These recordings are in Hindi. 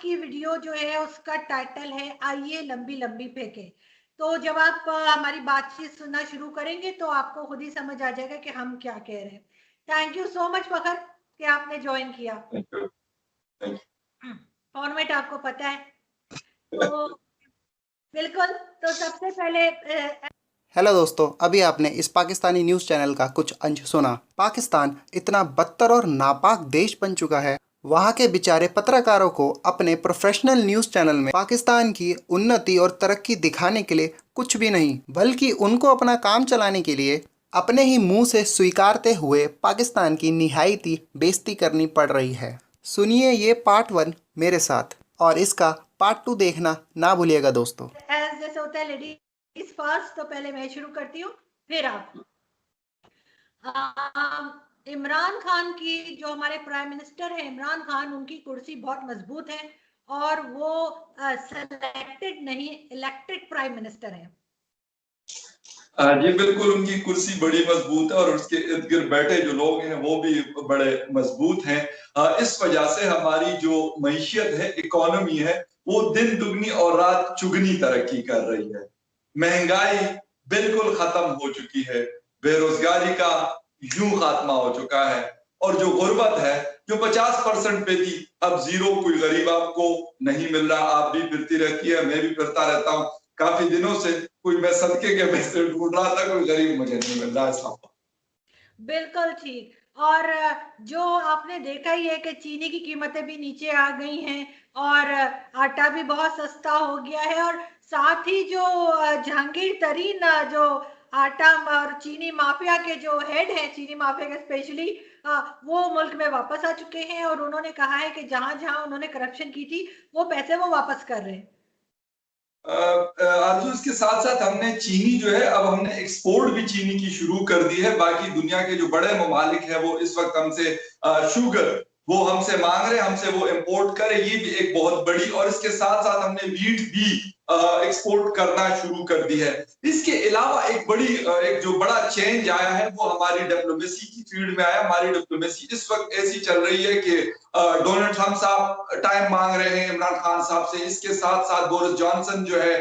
की वीडियो जो है उसका टाइटल है आइए लंबी लंबी फेंके। तो जब आप हमारी बातचीत सुनना शुरू करेंगे तो आपको खुद ही समझ आ जाएगा कि हम क्या कह रहे हैं। थैंक यू सो मच फखर कि आपने ज्वाइन किया। फॉर्मेट आपको पता है तो बिल्कुल। तो सबसे पहले हेलो दोस्तों, अभी आपने इस पाकिस्तानी न्यूज़ चैनल का कुछ अंश सुना। पाकिस्तान इतना बदतर और नापाक देश बन चुका है, वहाँ के बेचारे पत्रकारों को अपने प्रोफेशनल न्यूज़ चैनल में पाकिस्तान की उन्नति और तरक्की दिखाने के लिए कुछ भी नहीं, बल्कि उनको अपना काम चलाने के लिए अपने ही मुंह से स्वीकारते हुए पाकिस्तान की निहायती बेइज्जती करनी पड़ रही है। सुनिए ये पार्ट 1 मेरे साथ, और इसका पार्ट 2 देखना ना भूलिएगा दोस्तों। एज जैसे होता है लेडीज फर्स्ट, तो पहले मैं शुरू करती हूँ फिर आप। इमरान खान की जो हमारे प्राइम मिनिस्टर है इमरान खान, उनकी कुर्सी बहुत मजबूत है और वो सेलेक्टेड नहीं इलेक्टेड प्राइम मिनिस्टर है। जी बिल्कुल, उनकी कुर्सी बड़ी मजबूत है और उसके इर्द गिर्द बैठे जो लोग हैं वो भी बड़े मजबूत हैं। इस वजह से हमारी जो मईशत है, इकोनॉमी है, वो दिन दुगनी और रात चुगनी तरक्की कर रही है। महंगाई बिल्कुल खत्म हो चुकी है, बेरोजगारी का यूं खात्मा हो चुका है और जो गुर्बत है जो 50% पे थी अब जीरो, कोई गरीब आपको नहीं मिल रहा। आप भी फिरती रहती है, मैं भी फिरता रहता हूँ, काफी दिनों से कोई मैं सदके के पैसे ढूंढ रहा था, कोई गरीब मुझे नहीं मिल रहा है। बिल्कुल ठीक। और जो आपने देखा ही है कि चीनी की कीमतें भी नीचे आ गई हैं और आटा भी बहुत सस्ता हो गया है, और साथ ही जो जहांगीर तरीन जो आटा और चीनी माफिया के जो हेड हैं, चीनी माफिया के स्पेशली, वो मुल्क में वापस आ चुके हैं और उन्होंने कहा है कि जहां जहां उन्होंने करप्शन की थी वो पैसे वो वापस कर रहे हैं। आरजू, इसके साथ साथ हमने चीनी जो है, अब हमने एक्सपोर्ट भी चीनी की शुरू कर दी है। बाकी दुनिया के जो बड़े ममालिक है वो इस वक्त हमसे शुगर वो हमसे मांग रहे हैं, हमसे वो इंपोर्ट करें, ये भी एक बहुत बड़ी। और इसके साथ साथ हमने वीट भी एक्सपोर्ट करना शुरू कर दी है। इसके अलावा एक बड़ी एक जो बड़ा चेंज आया है वो हमारी डिप्लोमेसी की फील्ड में आया। हमारी डिप्लोमेसी इस वक्त ऐसी चल रही है कि डोनाल्ड ट्रंप साहब टाइम मांग रहे हैं इमरान खान साहब से, इसके साथ साथ बोरिस जॉनसन जो है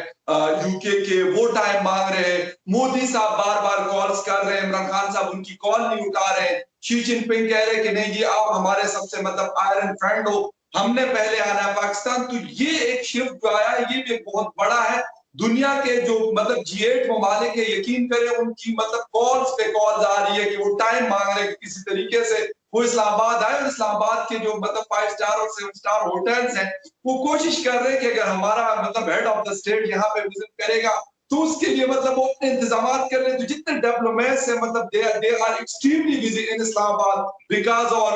यूके के, वो टाइम मांग रहे हैं। मोदी साहब बार बार कॉल्स कर रहे हैं, इमरान खान साहब उनकी कॉल नहीं उठा रहे हैं। शी जिनपिंग कह रहे हैं कि नहीं जी आप हमारे सबसे मतलब आयरन फ्रेंड हो, हमने पहले आना है पाकिस्तान। तो ये एक शिफ्ट जो आया है ये भी एक बहुत बड़ा है। दुनिया के जो मतलब G8 ममालिक है, यकीन करें उनकी मतलब कॉल्स पे कॉल्स आ रही है कि वो टाइम मांग रहे हैं कि किसी तरीके से वो इस्लामाबाद आए। और इस्लामाबाद के जो मतलब 5 स्टार और 7 स्टार होटल्स हैं वो कोशिश कर रहे हैं कि अगर हमारा मतलब हेड ऑफ द स्टेट यहाँ पे विजिट करेगा तो उसके लिए मतलब वो अपने इंतजाम कर रहे हैं। तो जितने डिप्लोमेट्स हैं मतलब they are extremely busy in Islamabad because of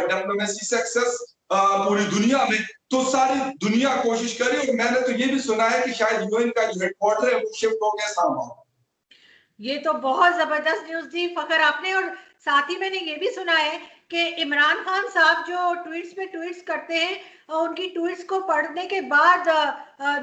diplomacy success पूरी दुनिया में। तो सारी दुनिया कोशिश करे। और मैंने तो ये भी सुना है कि शायद यूएन का जो हेडक्वार्टर है वो शिफ्ट हो गया इस्लामाबाद। ये तो बहुत जबरदस्त न्यूज दी फखर आपने। और साथ ही मैंने ये भी सुना है कि इमरान खान साहब जो ट्वीट्स पे ट्वीट्स करते हैं, उनकी ट्वीट्स को पढ़ने के बाद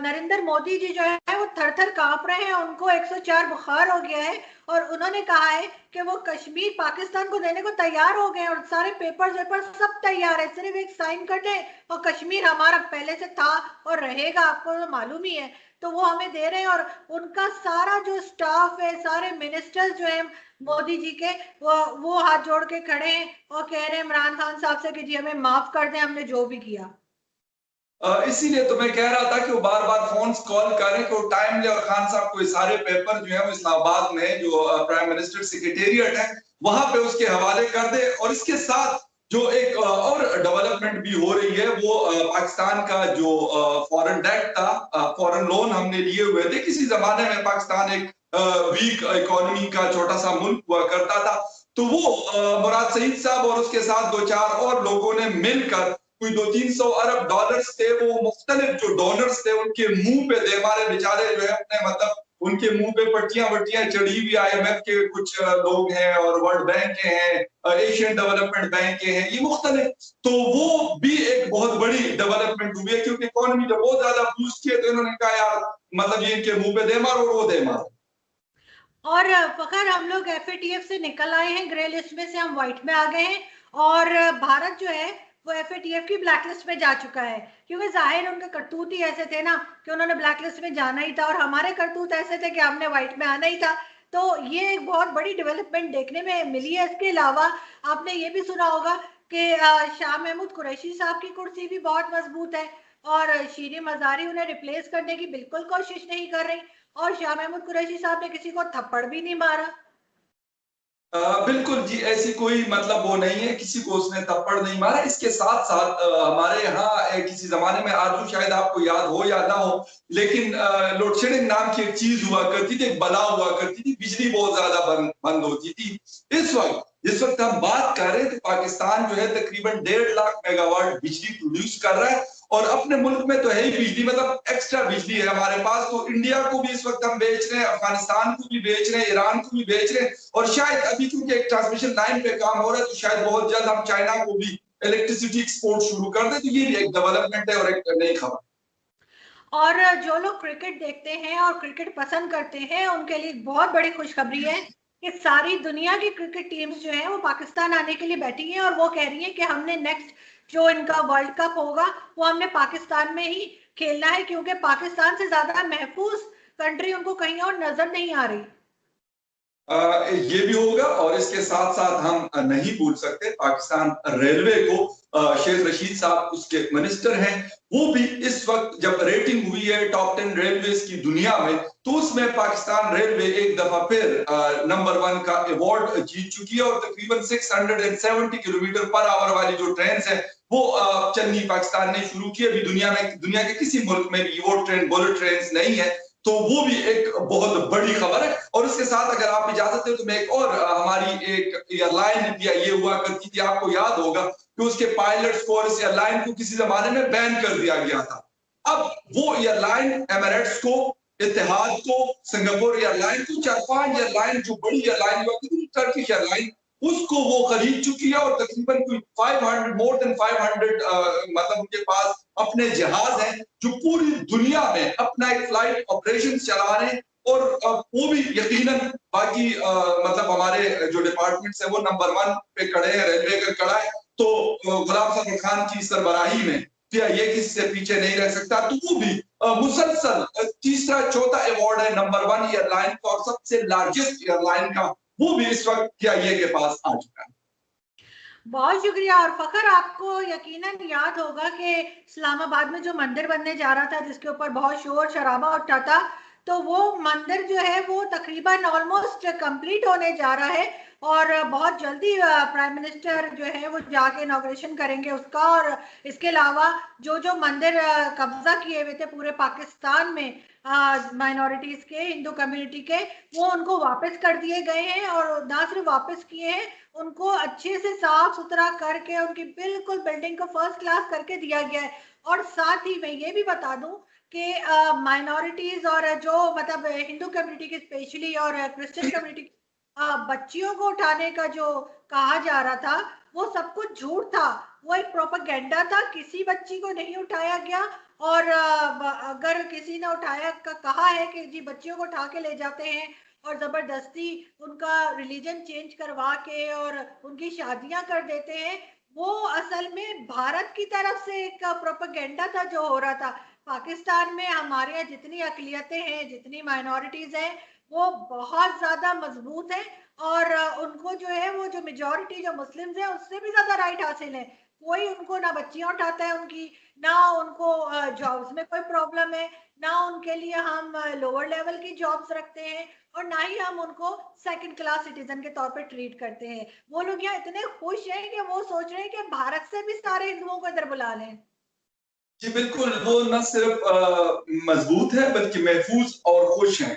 नरेंद्र मोदी जी जो है वो थर थर कांप रहे हैं, उनको 104 बुखार हो गया है। और उन्होंने कहा है कि वो कश्मीर पाकिस्तान को देने को तैयार हो गए और सारे पेपर्स वेपर सब तैयार है, सिर्फ एक साइन कर दे और कश्मीर हमारा पहले से था और रहेगा, आपको तो मालूम ही है। तो वो हमें दे रहे हैं और उनका सारा जो स्टाफ है, सारे मिनिस्टर्स जो है मोदी जी के, वो हाथ जोड़ के खड़े हैं और कह रहे हैं इमरान खान साहब से कि जी हमें माफ कर दें, हमने जो भी किया। इसीलिए तो मैं कह रहा था कि वो बार बार फोन कॉल करें कि वो टाइम ले और खान साहब को सारे पेपर जो है वो इस्लामाबाद में जो प्राइम मिनिस्टर सेक्रेटेरिएट है वहां पे उसके हवाले कर दे। और इसके साथ जो एक और डेवलपमेंट भी हो रही है वो पाकिस्तान का जो फॉरेन डेट था, फॉरेन लोन हमने लिए हुए थे। किसी जमाने में पाकिस्तान एक वीक इकोनॉमी का छोटा सा मुल्क हुआ करता था। तो वो मुराद सईद साहब और उसके साथ दो चार और लोगों ने मिलकर कोई 200-300 अरब डॉलर्स थे, वो मुख्तलिफ जो डोनर्स थे उनके मुंह पे दे, हमारे बेचारे जो है अपने मतलब उनके मुंह पे पट्टियां वट्टियां चढ़ी हुई। IMF के कुछ लोग हैं और वर्ल्ड बैंक के हैं, एशियन डेवलपमेंट बैंक के हैं, ये मुख्तलिफ। तो वो भी एक बहुत बड़ी डेवलपमेंट हुई है क्योंकि इकोनॉमी जब बहुत ज्यादा बूस्ट की है तो इन्होंने कहा यार मतलब ये इनके मुंह पे दे मार और वो दे मार। और फखर हम लोग FATF से निकल आए हैं, ग्रे लिस्ट में से हम व्हाइट में आ गए हैं। और भारत जो है वो FATF की ब्लैकलिस्ट में जा चुका है, क्योंकि जाहिर उनके करतूत ही ऐसे थे ना कि उन्होंने ब्लैकलिस्ट में जाना ही था, और हमारे करतूत ऐसे थे कि हमने व्हाइट में आना ही था। तो ये एक बहुत बड़ी डेवलपमेंट देखने में मिली है। इसके अलावा आपने ये भी सुना होगा कि शाह महमूद कुरैशी साहब की कुर्सी भी बहुत मजबूत है, और शीरी मजारी उन्हें रिप्लेस करने की बिल्कुल कोशिश नहीं कर रही, और शाह महमूद कुरैशी साहब ने किसी को थप्पड़ भी नहीं मारा। बिल्कुल जी, ऐसी कोई मतलब वो नहीं है, किसी को उसने थप्पड़ नहीं मारा। इसके साथ साथ हमारे यहाँ किसी जमाने में, आरजू शायद आपको याद हो या ना हो, लेकिन लोड शेडिंग नाम की एक चीज हुआ करती थी, एक बला हुआ करती थी, बिजली बहुत ज्यादा बंद होती थी। जिस वक्त हम बात कर रहे हैं, तो पाकिस्तान जो है तकरीबन 1.5 लाख मेगावाट बिजली प्रोड्यूस कर रहा है, और अपने मुल्क में तो है ही बिजली, मतलब एक्स्ट्रा बिजली है हमारे पास। तो इंडिया को भी इस वक्त हम बेच रहे हैं, अफगानिस्तान को भी बेच रहे हैं, ईरान को भी बेच रहे हैं, और शायद अभी क्योंकि एक ट्रांसमिशन लाइन पे काम हो रहा है, तो शायद बहुत जल्द हम चाइना को भी इलेक्ट्रिसिटी एक्सपोर्ट शुरू कर दें। तो ये भी एक डेवलपमेंट है और एक नई खबर। और जो लोग क्रिकेट देखते हैं और क्रिकेट पसंद करते हैं, उनके लिए बहुत बड़ी खुशखबरी है कि सारी दुनिया की क्रिकेट टीम्स जो है वो पाकिस्तान आने के लिए बैठी हैं, और वो कह रही हैं कि हमने नेक्स्ट जो इनका वर्ल्ड कप होगा वो हमने पाकिस्तान में ही खेलना है, क्योंकि पाकिस्तान से ज्यादा महफूज कंट्री उनको कहीं और नजर नहीं आ रही। ये भी होगा, और इसके साथ साथ हम नहीं भूल सकते पाकिस्तान रेलवे को। शेख रशीद साहब उसके मिनिस्टर हैं, वो भी इस वक्त जब रेटिंग हुई है टॉप 10 रेलवेज की दुनिया में, तो उसमें पाकिस्तान रेलवे एक दफा फिर नंबर 1 का अवार्ड जीत चुकी है, और तकरीबन 670 किलोमीटर पर आवर वाली जो ट्रेन है वो चलनी पाकिस्तान ने शुरू की। अभी दुनिया के किसी मुल्क में भी वो ट्रेन बुलेट ट्रेन नहीं है, तो वो भी एक बहुत बड़ी खबर है। और उसके साथ अगर आप इजाजत दें तो मैं एक और, हमारी एक एयरलाइन इंडिया ये हुआ करती थी, आपको याद होगा कि उसके पायलट्स को और इस एयरलाइन को किसी जमाने में बैन कर दिया गया था। अब वो एयरलाइन एमिरेट्स को, इत्तेहाद को, सिंगापुर एयरलाइन को, 4-5 एयरलाइन जो बड़ी एयरलाइन हुआ करती थी, टर्किश एयरलाइन, उसको वो खरीद चुकी है, और तकरीबन कोई 500 मोर देन 500 मतलब उनके पास अपने जहाज हैं जो पूरी दुनिया में अपना एक फ्लाइट ऑपरेशन चला रहे हैं। और वो भी यकीनन बाकी मतलब हमारे जो डिपार्टमेंट्स है वो नंबर 1 पे खड़े हैं, रेलवे का खड़ा है, तो गुलाम फखर खान की सरबराही में ये किसी से पीछे नहीं रह सकता। तो वो भी मुसलसल तीसरा चौथा अवार्ड है नंबर 1 एयरलाइन का, और सबसे लार्जेस्ट एयरलाइन का, वो भी इस वक्त CIA के पास आ चुका है। बहुत शुक्रिया। और फखर, आपको यकीनन याद होगा कि इस्लामाबाद में जो मंदिर बनने जा रहा था, जिसके ऊपर बहुत शोर शराबा उठा था, तो वो मंदिर जो है वो तकरीबन ऑलमोस्ट कंप्लीट होने जा रहा है, और बहुत जल्दी प्राइम मिनिस्टर जो है वो जाके इनॉग्रेशन करेंगे उसका। और इसके अलावा जो जो मंदिर कब्जा किए हुए थे पूरे पाकिस्तान में माइनॉरिटीज के, हिंदू कम्युनिटी के, वो उनको वापस कर दिए गए हैं, और ना सिर्फ वापस किए हैं, उनको अच्छे से साफ सुथरा करके उनकी बिल्कुल बिल्डिंग को फर्स्ट क्लास करके दिया गया है। और साथ ही मैं ये भी बता दूं कि माइनॉरिटीज और जो मतलब हिंदू कम्युनिटी की स्पेशली और क्रिश्चियन कम्युनिटी बच्चियों को उठाने का जो कहा जा रहा था, वो सब कुछ झूठ था, वो एक प्रोपेगेंडा था, किसी बच्ची को नहीं उठाया गया। और अगर किसी ने उठाया कहा है कि जी बच्चियों को उठा के ले जाते हैं और जबरदस्ती उनका रिलीजन चेंज करवा के और उनकी शादियां कर देते हैं, वो असल में भारत की तरफ से एक प्रोपेगेंडा था जो हो रहा था। पाकिस्तान में हमारे यहाँ जितनी अकलियतें हैं, जितनी माइनॉरिटीज हैं, वो बहुत ज्यादा मजबूत है, और उनको जो है वो जो मेजोरिटी जो मुस्लिम्स है उससे भी ज्यादा राइट हासिल है। कोई उनको ना बच्चियां उठाता है उनकी, ना उनको जॉब्स में कोई प्रॉब्लम है, ना उनके लिए हम लोअर लेवल की जॉब्स रखते हैं, और ना ही हम उनको सेकंड क्लास सिटीजन के तौर पे ट्रीट करते हैं। वो लोग यहाँ इतने खुश हैं कि वो सोच रहे हैं कि भारत से भी सारे हिंदुओं को इधर बुला लें। जी बिल्कुल, वो न सिर्फ मजबूत है बल्कि महफूज और खुश हैं।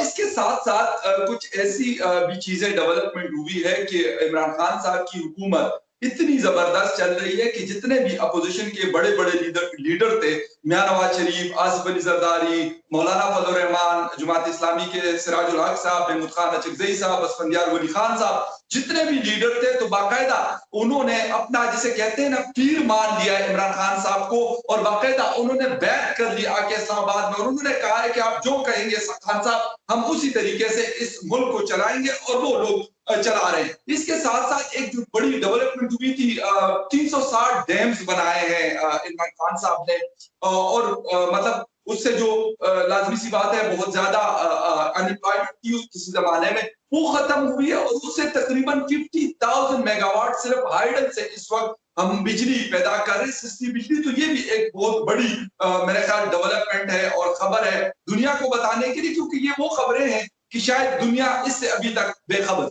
इसके साथ साथ कुछ ऐसी भी चीजें डेवलपमेंट हुई है कि इमरान खान साहब की हुकूमत इतनी जबरदस्त चल रही है कि जितने भी अपोजिशन के बड़े बड़े लीडर थे, मियां नवाज शरीफ, आसिफ अली जरदारी, मौलाना फजल रहमान, जमात इस्लामी के सिराजुल हक साहब, महमूद खान अचकजई साहब, असफंदियार वली खान साहब, जितने भी लीडर थे, तो बाकायदा उन्होंने अपना जिसे कहते हैं ना पीर मान लिया है इमरान खान साहब को, और बाकायदा उन्होंने बैत कर लिया आके इस्लामाबाद में, और उन्होंने कहा है कि आप जो कहेंगे खान साहब हम उसी तरीके से इस मुल्क को चलाएंगे। और वो लोग चला रहे हैं। इसके साथ साथ एक जो बड़ी डेवलपमेंट हुई थी, 360 डैम्स बनाए हैं इमरान खान साहब ने, और मतलब उससे जो लाजमी सी बात है, बहुत ज्यादा अनएम्प्लॉयमेंट थी उस जमाने में, वो खत्म हुई है, और उससे तकरीबन 50,000 मेगावाट सिर्फ हाइडल से इस वक्त हम बिजली पैदा कर रहे हैं, सस्ती बिजली। तो ये भी एक बहुत बड़ी मेरे ख्याल डेवलपमेंट है और खबर है दुनिया को बताने के लिए, क्योंकि ये वो खबरें हैं कि शायद दुनिया इससे अभी तक बेखबर।